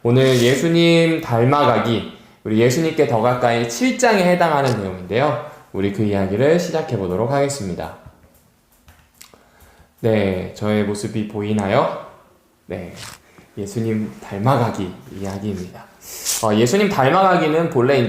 오늘 예수님 닮아가기, 우리 예수님께 더 가까이 7장에 해당하는 내용인데요. 우리 그 이야기를 시작해 보도록 하겠습니다. 네, 저의 모습이 보이나요? 네, 예수님 닮아가기 이야기입니다. 예수님 닮아가기는 본래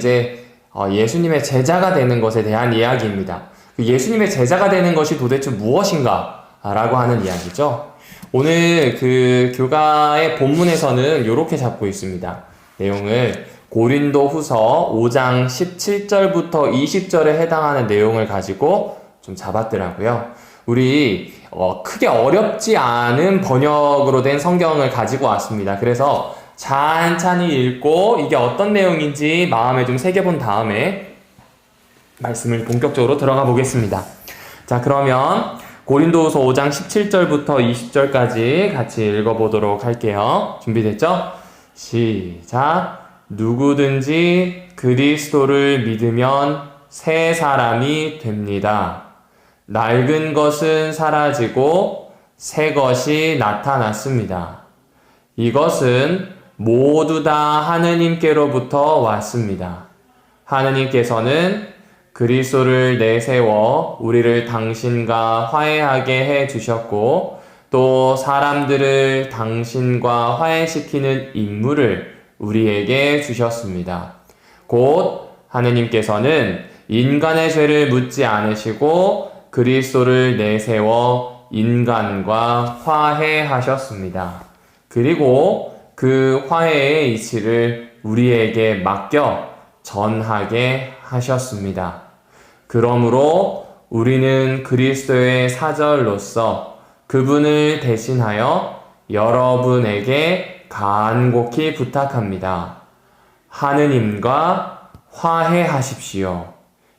예수님의 제자가 되는 것에 대한 이야기입니다. 예수님의 제자가 되는 것이 도대체 무엇인가? 라고 하는 이야기죠. 오늘 그 교가의 본문에서는 이렇게 잡고 있습니다. 내용을 고린도 후서 5장 17절부터 20절에 해당하는 내용을 가지고 좀 잡았더라고요. 우리 크게 어렵지 않은 번역으로 된 성경을 가지고 왔습니다. 그래서 찬찬히 읽고 이게 어떤 내용인지 마음에 좀 새겨본 다음에 말씀을 본격적으로 들어가 보겠습니다. 자, 그러면 고린도후서 5장 17절부터 20절까지 같이 읽어보도록 할게요. 준비됐죠? 시작! 누구든지 그리스도를 믿으면 새 사람이 됩니다. 낡은 것은 사라지고 새 것이 나타났습니다. 이것은 모두 다 하느님께로부터 왔습니다. 하느님께서는 그리스도를 내세워 우리를 당신과 화해하게 해 주셨고 또 사람들을 당신과 화해시키는 임무를 우리에게 주셨습니다. 곧 하느님께서는 인간의 죄를 묻지 않으시고 그리스도를 내세워 인간과 화해하셨습니다. 그리고 그 화해의 이치를 우리에게 맡겨 전하게 하셨습니다. 그러므로 우리는 그리스도의 사절로서 그분을 대신하여 여러분에게 간곡히 부탁합니다. 하느님과 화해하십시오.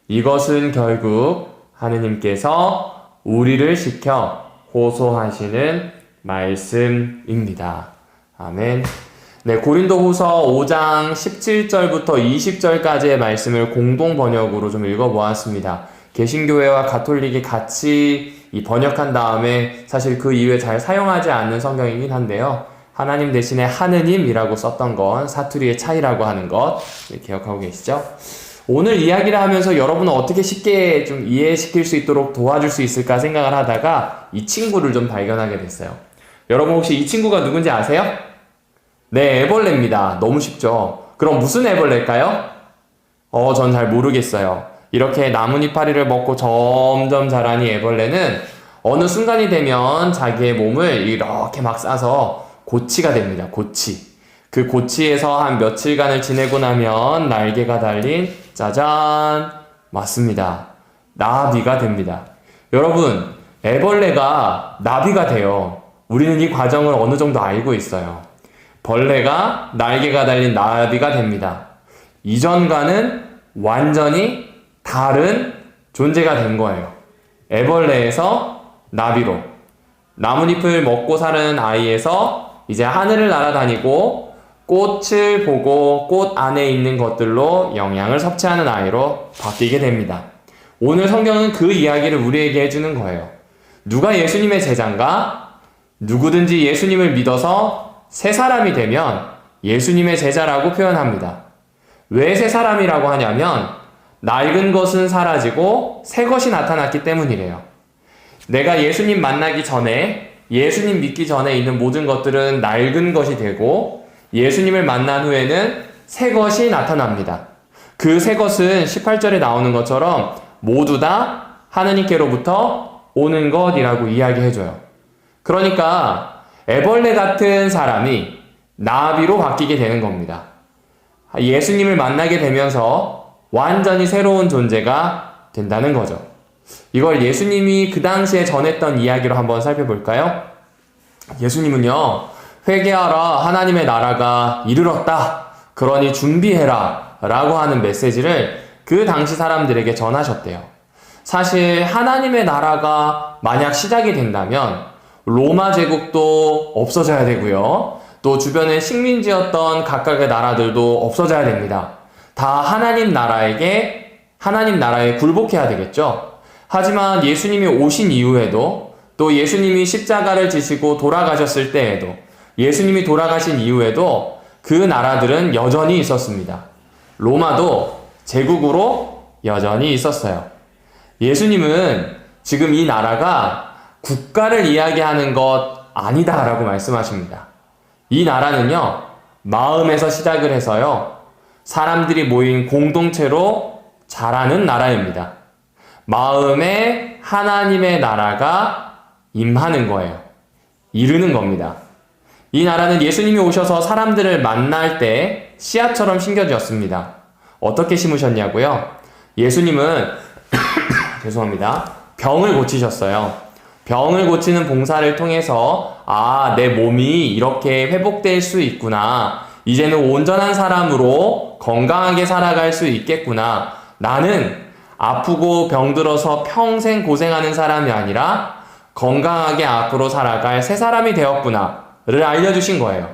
이것은 결국 하느님께서 우리를 시켜 호소하시는 말씀입니다. 아멘. 네, 고린도후서 5장 17절부터 20절까지의 말씀을 공동 번역으로 좀 읽어보았습니다. 개신교회와 가톨릭이 같이 번역한 다음에 사실 그 이후에 잘 사용하지 않는 성경이긴 한데요. 하나님 대신에 하느님이라고 썼던 건 사투리의 차이라고 하는 것 기억하고 계시죠? 오늘 이야기를 하면서 여러분은 어떻게 쉽게 좀 이해시킬 수 있도록 도와줄 수 있을까 생각을 하다가 이 친구를 좀 발견하게 됐어요. 여러분 혹시 이 친구가 누군지 아세요? 네, 애벌레입니다. 너무 쉽죠? 그럼 무슨 애벌레일까요? 전 잘 모르겠어요. 이렇게 나뭇이파리를 먹고 점점 자라니 애벌레는 어느 순간이 되면 자기의 몸을 이렇게 막 싸서 고치가 됩니다. 고치. 그 고치에서 한 며칠간을 지내고 나면 날개가 달린 짜잔! 맞습니다. 나비가 됩니다. 여러분, 애벌레가 나비가 돼요. 우리는 이 과정을 어느 정도 알고 있어요. 벌레가 날개가 달린 나비가 됩니다. 이전과는 완전히 다른 존재가 된 거예요. 애벌레에서 나비로, 나뭇잎을 먹고 사는 아이에서 이제 하늘을 날아다니고 꽃을 보고 꽃 안에 있는 것들로 영양을 섭취하는 아이로 바뀌게 됩니다. 오늘 성경은 그 이야기를 우리에게 해주는 거예요. 누가 예수님의 제자인가? 누구든지 예수님을 믿어서 새 사람이 되면 예수님의 제자라고 표현합니다. 왜 새 사람이라고 하냐면 낡은 것은 사라지고 새 것이 나타났기 때문이래요. 내가 예수님 만나기 전에, 예수님 믿기 전에 있는 모든 것들은 낡은 것이 되고 예수님을 만난 후에는 새 것이 나타납니다. 그 새 것은 18절에 나오는 것처럼 모두 다 하느님께로부터 오는 것이라고 이야기해줘요. 그러니까 애벌레 같은 사람이 나비로 바뀌게 되는 겁니다. 예수님을 만나게 되면서 완전히 새로운 존재가 된다는 거죠. 이걸 예수님이 그 당시에 전했던 이야기로 한번 살펴볼까요? 예수님은요, 회개하라, 하나님의 나라가 이르렀다, 그러니 준비해라 라고 하는 메시지를 그 당시 사람들에게 전하셨대요. 사실 하나님의 나라가 만약 시작이 된다면 로마 제국도 없어져야 되고요. 또 주변에 식민지였던 각각의 나라들도 없어져야 됩니다. 다 하나님 나라에 굴복해야 되겠죠. 하지만 예수님이 오신 이후에도 또 예수님이 십자가를 지시고 돌아가셨을 때에도 예수님이 돌아가신 이후에도 그 나라들은 여전히 있었습니다. 로마도 제국으로 여전히 있었어요. 예수님은 지금 이 나라가 국가를 이야기하는 것 아니다라고 말씀하십니다. 이 나라는요, 마음에서 시작을 해서요, 사람들이 모인 공동체로 자라는 나라입니다. 마음에 하나님의 나라가 임하는 거예요. 이루는 겁니다. 이 나라는 예수님이 오셔서 사람들을 만날 때 씨앗처럼 심겨졌습니다. 어떻게 심으셨냐고요? 예수님은 죄송합니다. 병을 고치셨어요. 병을 고치는 봉사를 통해서 내 몸이 이렇게 회복될 수 있구나. 이제는 온전한 사람으로 건강하게 살아갈 수 있겠구나. 나는 아프고 병들어서 평생 고생하는 사람이 아니라 건강하게 앞으로 살아갈 새 사람이 되었구나를 알려주신 거예요.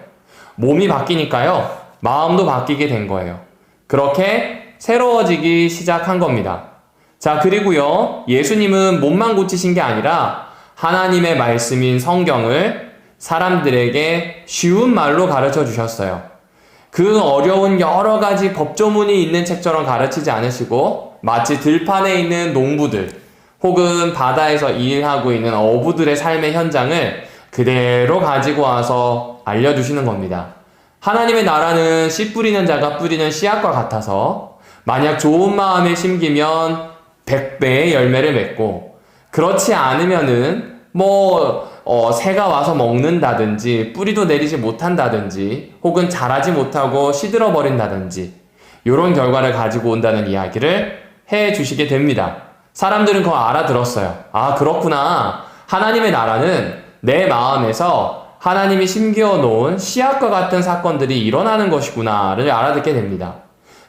몸이 바뀌니까요, 마음도 바뀌게 된 거예요. 그렇게 새로워지기 시작한 겁니다. 자, 그리고요, 예수님은 몸만 고치신 게 아니라 하나님의 말씀인 성경을 사람들에게 쉬운 말로 가르쳐 주셨어요. 그 어려운 여러 가지 법조문이 있는 책처럼 가르치지 않으시고 마치 들판에 있는 농부들 혹은 바다에서 일하고 있는 어부들의 삶의 현장을 그대로 가지고 와서 알려주시는 겁니다. 하나님의 나라는 씨 뿌리는 자가 뿌리는 씨앗과 같아서 만약 좋은 마음에 심기면 100배의 열매를 맺고, 그렇지 않으면은 새가 와서 먹는다든지 뿌리도 내리지 못한다든지 혹은 자라지 못하고 시들어 버린다든지 이런 결과를 가지고 온다는 이야기를 해 주시게 됩니다. 사람들은 그거 알아들었어요. 그렇구나. 하나님의 나라는 내 마음에서 하나님이 심겨 놓은 씨앗과 같은 사건들이 일어나는 것이구나를 알아듣게 됩니다.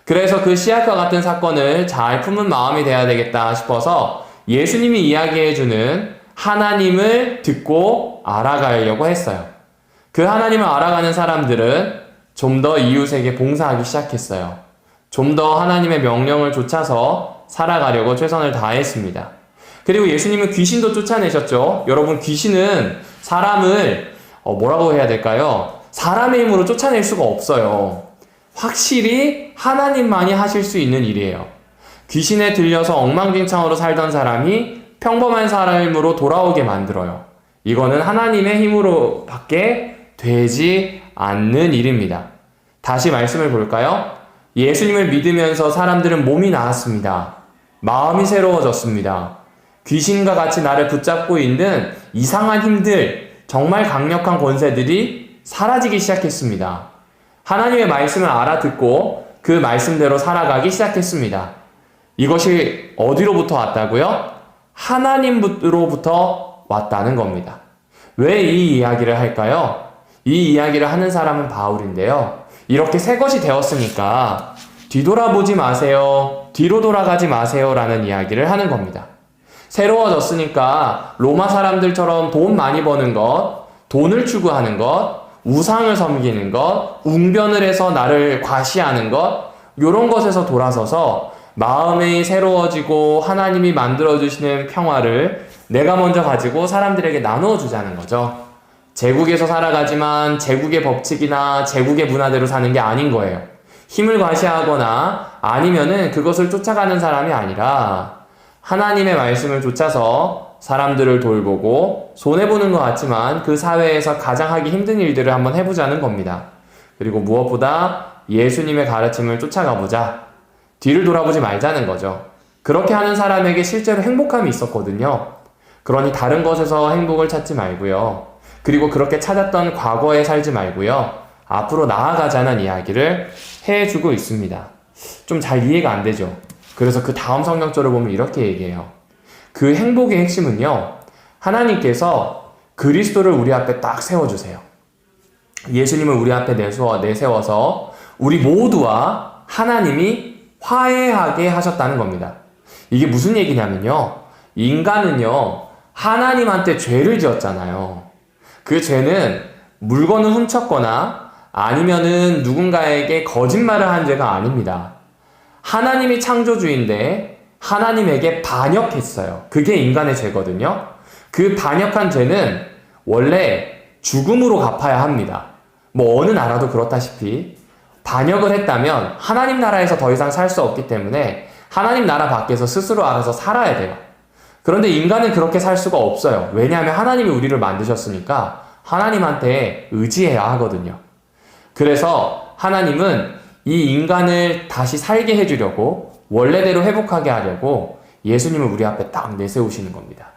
그래서 그 씨앗과 같은 사건을 잘 품은 마음이 돼야 되겠다 싶어서 예수님이 이야기해주는 하나님을 듣고 알아가려고 했어요. 그 하나님을 알아가는 사람들은 좀 더 이웃에게 봉사하기 시작했어요. 좀 더 하나님의 명령을 쫓아서 살아가려고 최선을 다했습니다. 그리고 예수님은 귀신도 쫓아내셨죠. 여러분, 귀신은 사람을 뭐라고 해야 될까요? 사람의 힘으로 쫓아낼 수가 없어요. 확실히 하나님만이 하실 수 있는 일이에요. 귀신에 들려서 엉망진창으로 살던 사람이 평범한 사람으로 돌아오게 만들어요. 이거는 하나님의 힘으로 밖에 되지 않는 일입니다. 다시 말씀을 볼까요? 예수님을 믿으면서 사람들은 몸이 나았습니다. 마음이 새로워졌습니다. 귀신과 같이 나를 붙잡고 있는 이상한 힘들, 정말 강력한 권세들이 사라지기 시작했습니다. 하나님의 말씀을 알아듣고 그 말씀대로 살아가기 시작했습니다. 이것이 어디로부터 왔다고요? 하나님으로부터 왔다는 겁니다. 왜 이 이야기를 할까요? 이 이야기를 하는 사람은 바울인데요. 이렇게 새 것이 되었으니까 뒤돌아보지 마세요. 뒤로 돌아가지 마세요. 라는 이야기를 하는 겁니다. 새로워졌으니까 로마 사람들처럼 돈 많이 버는 것, 돈을 추구하는 것, 우상을 섬기는 것, 웅변을 해서 나를 과시하는 것, 이런 것에서 돌아서서 마음이 새로워지고 하나님이 만들어주시는 평화를 내가 먼저 가지고 사람들에게 나누어 주자는 거죠. 제국에서 살아가지만 제국의 법칙이나 제국의 문화대로 사는 게 아닌 거예요. 힘을 과시하거나 아니면은 그것을 쫓아가는 사람이 아니라 하나님의 말씀을 쫓아서 사람들을 돌보고 손해보는 것 같지만 그 사회에서 가장 하기 힘든 일들을 한번 해보자는 겁니다. 그리고 무엇보다 예수님의 가르침을 쫓아가보자. 뒤를 돌아보지 말자는 거죠. 그렇게 하는 사람에게 실제로 행복함이 있었거든요. 그러니 다른 것에서 행복을 찾지 말고요. 그리고 그렇게 찾았던 과거에 살지 말고요. 앞으로 나아가자는 이야기를 해주고 있습니다. 좀 잘 이해가 안 되죠? 그래서 그 다음 성경절을 보면 이렇게 얘기해요. 그 행복의 핵심은요, 하나님께서 그리스도를 우리 앞에 딱 세워주세요. 예수님을 우리 앞에 내세워서 우리 모두와 하나님이 화해하게 하셨다는 겁니다. 이게 무슨 얘기냐면요, 인간은요 하나님한테 죄를 지었잖아요. 그 죄는 물건을 훔쳤거나 아니면은 누군가에게 거짓말을 한 죄가 아닙니다. 하나님이 창조주인데 하나님에게 반역했어요. 그게 인간의 죄거든요. 그 반역한 죄는 원래 죽음으로 갚아야 합니다. 뭐 어느 나라도 그렇다시피 반역을 했다면 하나님 나라에서 더 이상 살 수 없기 때문에 하나님 나라 밖에서 스스로 알아서 살아야 돼요. 그런데 인간은 그렇게 살 수가 없어요. 왜냐하면 하나님이 우리를 만드셨으니까 하나님한테 의지해야 하거든요. 그래서 하나님은 이 인간을 다시 살게 해주려고, 원래대로 회복하게 하려고 예수님을 우리 앞에 딱 내세우시는 겁니다.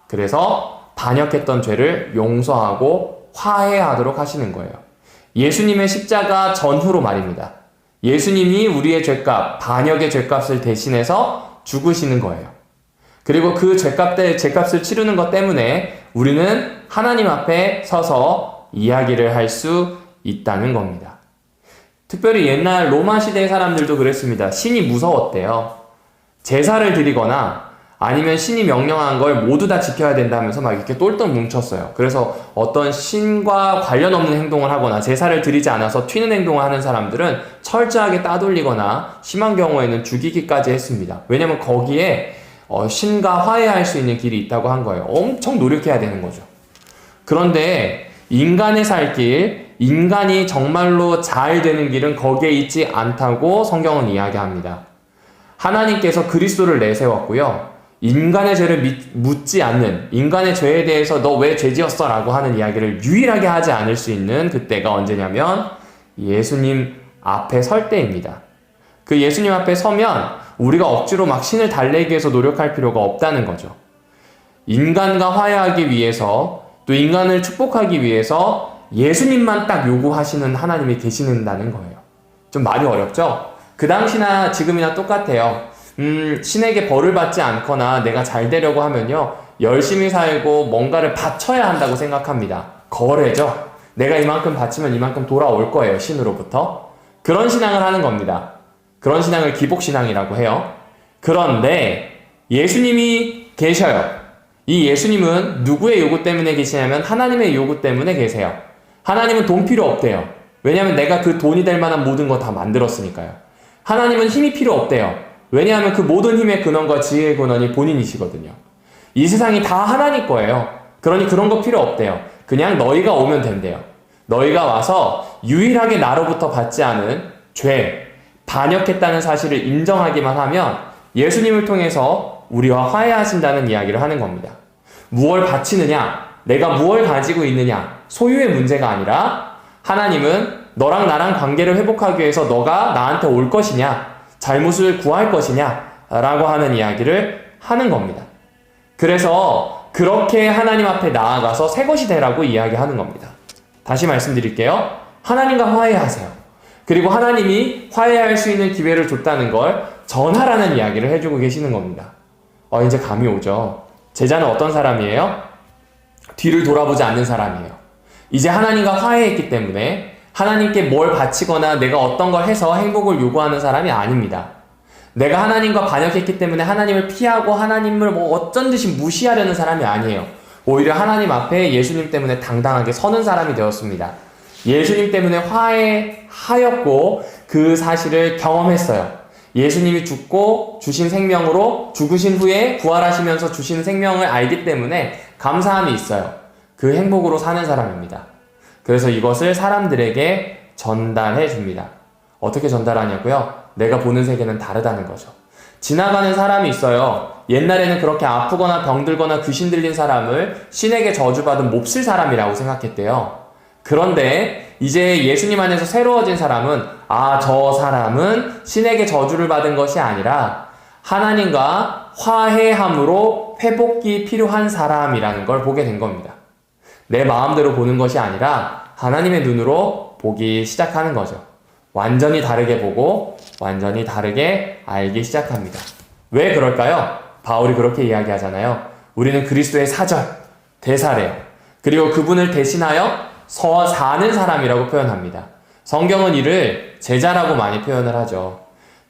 그래서 반역했던 죄를 용서하고 화해하도록 하시는 거예요. 예수님의 십자가 전후로 말입니다. 예수님이 우리의 죄값, 반역의 죄값을 대신해서 죽으시는 거예요. 그리고 그 죄값을 치르는 것 때문에 우리는 하나님 앞에 서서 이야기를 할 수 있다는 겁니다. 특별히 옛날 로마 시대의 사람들도 그랬습니다. 신이 무서웠대요. 제사를 드리거나 아니면 신이 명령한 걸 모두 다 지켜야 된다면서 막 이렇게 똘똘 뭉쳤어요. 그래서 어떤 신과 관련 없는 행동을 하거나 제사를 드리지 않아서 튀는 행동을 하는 사람들은 철저하게 따돌리거나 심한 경우에는 죽이기까지 했습니다. 왜냐면 거기에 신과 화해할 수 있는 길이 있다고 한 거예요. 엄청 노력해야 되는 거죠. 그런데 인간의 살 길, 인간이 정말로 잘 되는 길은 거기에 있지 않다고 성경은 이야기합니다. 하나님께서 그리스도를 내세웠고요. 인간의 죄를 묻지 않는, 인간의 죄에 대해서 너 왜 죄 지었어? 라고 하는 이야기를 유일하게 하지 않을 수 있는 그때가 언제냐면 예수님 앞에 설 때입니다. 그 예수님 앞에 서면 우리가 억지로 막 신을 달래기 위해서 노력할 필요가 없다는 거죠. 인간과 화해하기 위해서, 또 인간을 축복하기 위해서 예수님만 딱 요구하시는 하나님이 계시는다는 거예요. 좀 말이 어렵죠? 그 당시나 지금이나 똑같아요. 신에게 벌을 받지 않거나 내가 잘 되려고 하면요, 열심히 살고 뭔가를 바쳐야 한다고 생각합니다. 거래죠. 내가 이만큼 바치면 이만큼 돌아올 거예요, 신으로부터. 그런 신앙을 하는 겁니다. 그런 신앙을 기복신앙이라고 해요. 그런데 예수님이 계셔요. 이 예수님은 누구의 요구 때문에 계시냐면 하나님의 요구 때문에 계세요. 하나님은 돈 필요 없대요. 왜냐하면 내가 그 돈이 될 만한 모든 거 다 만들었으니까요. 하나님은 힘이 필요 없대요. 왜냐하면 그 모든 힘의 근원과 지혜의 근원이 본인이시거든요. 이 세상이 다 하나님 거예요. 그러니 그런 거 필요 없대요. 그냥 너희가 오면 된대요. 너희가 와서 유일하게 나로부터 받지 않은 죄, 반역했다는 사실을 인정하기만 하면 예수님을 통해서 우리와 화해하신다는 이야기를 하는 겁니다. 무엇을 바치느냐, 내가 무엇을 가지고 있느냐, 소유의 문제가 아니라 하나님은 너랑 나랑 관계를 회복하기 위해서 너가 나한테 올 것이냐, 잘못을 구할 것이냐 라고 하는 이야기를 하는 겁니다. 그래서 그렇게 하나님 앞에 나아가서 새 것이 되라고 이야기하는 겁니다. 다시 말씀드릴게요. 하나님과 화해하세요. 그리고 하나님이 화해할 수 있는 기회를 줬다는 걸 전하라는 이야기를 해주고 계시는 겁니다. 이제 감이 오죠. 제자는 어떤 사람이에요? 뒤를 돌아보지 않는 사람이에요. 이제 하나님과 화해했기 때문에 하나님께 뭘 바치거나 내가 어떤 걸 해서 행복을 요구하는 사람이 아닙니다. 내가 하나님과 반역했기 때문에 하나님을 피하고 하나님을 뭐 어쩐 듯이 무시하려는 사람이 아니에요. 오히려 하나님 앞에 예수님 때문에 당당하게 서는 사람이 되었습니다. 예수님 때문에 화해하였고 그 사실을 경험했어요. 예수님이 죽고 주신 생명으로 죽으신 후에 부활하시면서 주신 생명을 알기 때문에 감사함이 있어요. 그 행복으로 사는 사람입니다. 그래서 이것을 사람들에게 전달해 줍니다. 어떻게 전달하냐고요? 내가 보는 세계는 다르다는 거죠. 지나가는 사람이 있어요. 옛날에는 그렇게 아프거나 병들거나 귀신 들린 사람을 신에게 저주받은 몹쓸 사람이라고 생각했대요. 그런데 이제 예수님 안에서 새로워진 사람은 저 사람은 신에게 저주를 받은 것이 아니라 하나님과 화해함으로 회복이 필요한 사람이라는 걸 보게 된 겁니다. 내 마음대로 보는 것이 아니라 하나님의 눈으로 보기 시작하는 거죠. 완전히 다르게 보고 완전히 다르게 알기 시작합니다. 왜 그럴까요? 바울이 그렇게 이야기하잖아요. 우리는 그리스도의 사절, 대사래요. 그리고 그분을 대신하여 사는 사람이라고 표현합니다. 성경은 이를 제자라고 많이 표현을 하죠.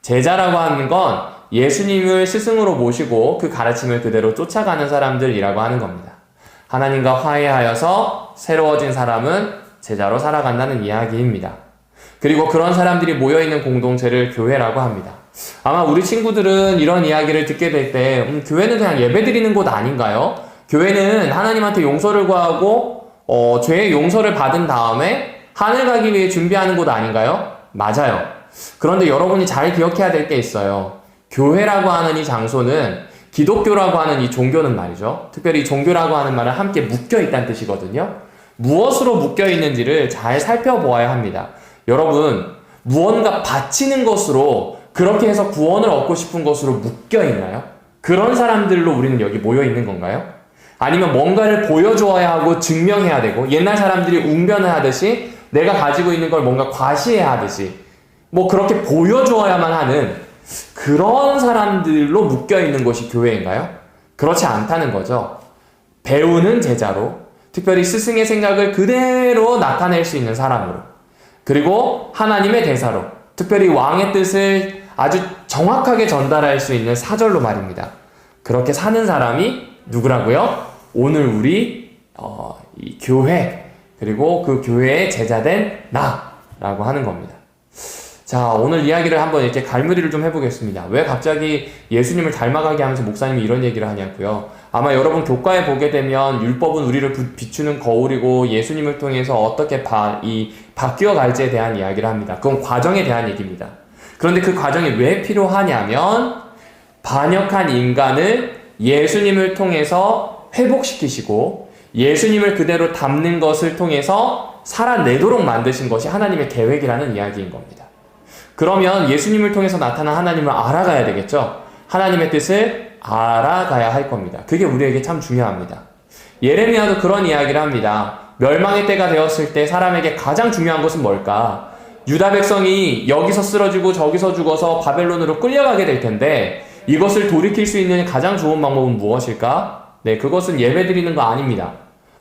제자라고 하는 건 예수님을 스승으로 모시고 그 가르침을 그대로 쫓아가는 사람들이라고 하는 겁니다. 하나님과 화해하여서 새로워진 사람은 제자로 살아간다는 이야기입니다. 그리고 그런 사람들이 모여있는 공동체를 교회라고 합니다. 아마 우리 친구들은 이런 이야기를 듣게 될 때 교회는 그냥 예배드리는 곳 아닌가요? 교회는 하나님한테 용서를 구하고 죄의 용서를 받은 다음에 하늘 가기 위해 준비하는 곳 아닌가요? 맞아요. 그런데 여러분이 잘 기억해야 될 게 있어요. 교회라고 하는 이 장소는 기독교라고 하는 이 종교는 말이죠. 특별히 이 종교라고 하는 말은 함께 묶여 있다는 뜻이거든요. 무엇으로 묶여 있는지를 잘 살펴보아야 합니다. 여러분, 무언가 바치는 것으로 그렇게 해서 구원을 얻고 싶은 것으로 묶여 있나요? 그런 사람들로 우리는 여기 모여 있는 건가요? 아니면 뭔가를 보여주어야 하고 증명해야 되고 옛날 사람들이 웅변을 하듯이 내가 가지고 있는 걸 뭔가 과시해야 하듯이 뭐 그렇게 보여주어야만 하는 그런 사람들로 묶여 있는 것이 교회인가요? 그렇지 않다는 거죠. 배우는 제자로, 특별히 스승의 생각을 그대로 나타낼 수 있는 사람으로, 그리고 하나님의 대사로, 특별히 왕의 뜻을 아주 정확하게 전달할 수 있는 사절로 말입니다. 그렇게 사는 사람이 누구라고요? 오늘 우리 이 교회, 그리고 그 교회의 제자된 나라고 하는 겁니다. 자, 오늘 이야기를 한번 이렇게 갈무리를 좀 해보겠습니다. 왜 갑자기 예수님을 닮아가게 하면서 목사님이 이런 얘기를 하냐고요. 아마 여러분 교과에 보게 되면 율법은 우리를 비추는 거울이고 예수님을 통해서 어떻게 바뀌어 갈지에 대한 이야기를 합니다. 그건 과정에 대한 얘기입니다. 그런데 그 과정이 왜 필요하냐면 반역한 인간을 예수님을 통해서 회복시키시고 예수님을 그대로 담는 것을 통해서 살아내도록 만드신 것이 하나님의 계획이라는 이야기인 겁니다. 그러면 예수님을 통해서 나타난 하나님을 알아가야 되겠죠? 하나님의 뜻을 알아가야 할 겁니다. 그게 우리에게 참 중요합니다. 예레미야도 그런 이야기를 합니다. 멸망의 때가 되었을 때 사람에게 가장 중요한 것은 뭘까? 유다 백성이 여기서 쓰러지고 저기서 죽어서 바벨론으로 끌려가게 될 텐데 이것을 돌이킬 수 있는 가장 좋은 방법은 무엇일까? 네, 그것은 예배 드리는 거 아닙니다.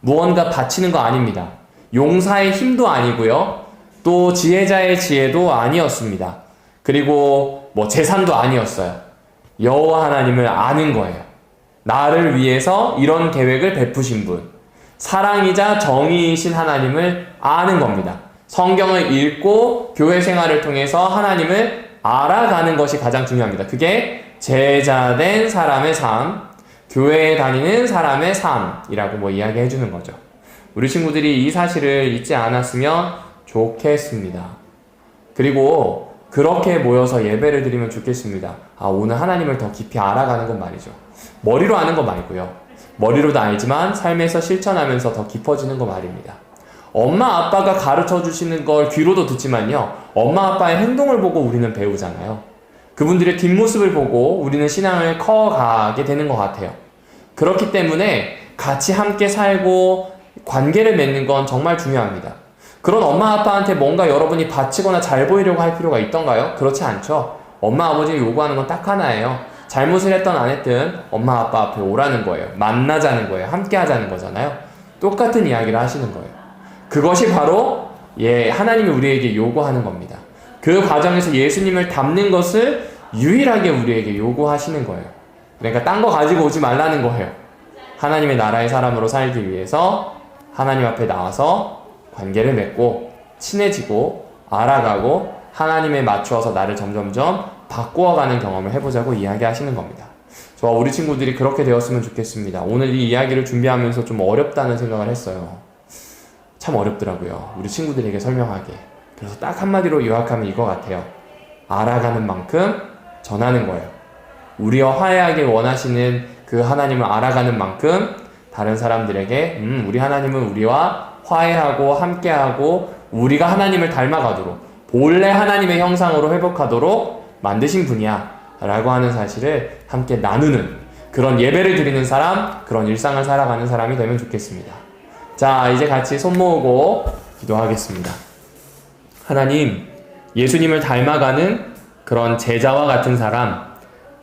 무언가 바치는 거 아닙니다. 용사의 힘도 아니고요. 또 지혜자의 지혜도 아니었습니다. 그리고 뭐 재산도 아니었어요. 여호와 하나님을 아는 거예요. 나를 위해서 이런 계획을 베푸신 분, 사랑이자 정의이신 하나님을 아는 겁니다. 성경을 읽고 교회 생활을 통해서 하나님을 알아가는 것이 가장 중요합니다. 그게 제자된 사람의 삶, 교회에 다니는 사람의 삶이라고 뭐 이야기해 주는 거죠. 우리 친구들이 이 사실을 잊지 않았으면 좋겠습니다. 그리고 그렇게 모여서 예배를 드리면 좋겠습니다. 오늘 하나님을 더 깊이 알아가는 건 말이죠. 머리로 아는 거 말고요. 머리로도 알지만 삶에서 실천하면서 더 깊어지는 거 말입니다. 엄마 아빠가 가르쳐 주시는 걸 귀로도 듣지만요. 엄마 아빠의 행동을 보고 우리는 배우잖아요. 그분들의 뒷모습을 보고 우리는 신앙을 커가게 되는 것 같아요. 그렇기 때문에 같이 함께 살고 관계를 맺는 건 정말 중요합니다. 그런 엄마 아빠한테 뭔가 여러분이 바치거나 잘 보이려고 할 필요가 있던가요? 그렇지 않죠. 엄마 아버지가 요구하는 건 딱 하나예요. 잘못을 했든 안 했든 엄마 아빠 앞에 오라는 거예요. 만나자는 거예요. 함께 하자는 거잖아요. 똑같은 이야기를 하시는 거예요. 그것이 바로 하나님이 우리에게 요구하는 겁니다. 그 과정에서 예수님을 닮는 것을 유일하게 우리에게 요구하시는 거예요. 그러니까 딴 거 가지고 오지 말라는 거예요. 하나님의 나라의 사람으로 살기 위해서 하나님 앞에 나와서 관계를 맺고 친해지고 알아가고 하나님에 맞추어서 나를 점점점 바꾸어가는 경험을 해보자고 이야기하시는 겁니다. 저와 우리 친구들이 그렇게 되었으면 좋겠습니다. 오늘 이 이야기를 준비하면서 좀 어렵다는 생각을 했어요. 참 어렵더라고요. 우리 친구들에게 설명하기. 그래서 딱 한마디로 요약하면 이거 같아요. 알아가는 만큼 전하는 거예요. 우리와 화해하길 원하시는 그 하나님을 알아가는 만큼 다른 사람들에게 우리 하나님은 우리와 화해하고 함께하고 우리가 하나님을 닮아가도록 본래 하나님의 형상으로 회복하도록 만드신 분이야 라고 하는 사실을 함께 나누는 그런 예배를 드리는 사람, 그런 일상을 살아가는 사람이 되면 좋겠습니다. 자, 이제 같이 손 모으고 기도하겠습니다. 하나님, 예수님을 닮아가는 그런 제자와 같은 사람,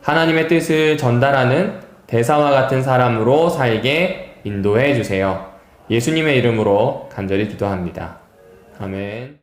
하나님의 뜻을 전달하는 대사와 같은 사람으로 살게 인도해 주세요. 예수님의 이름으로 간절히 기도합니다. 아멘.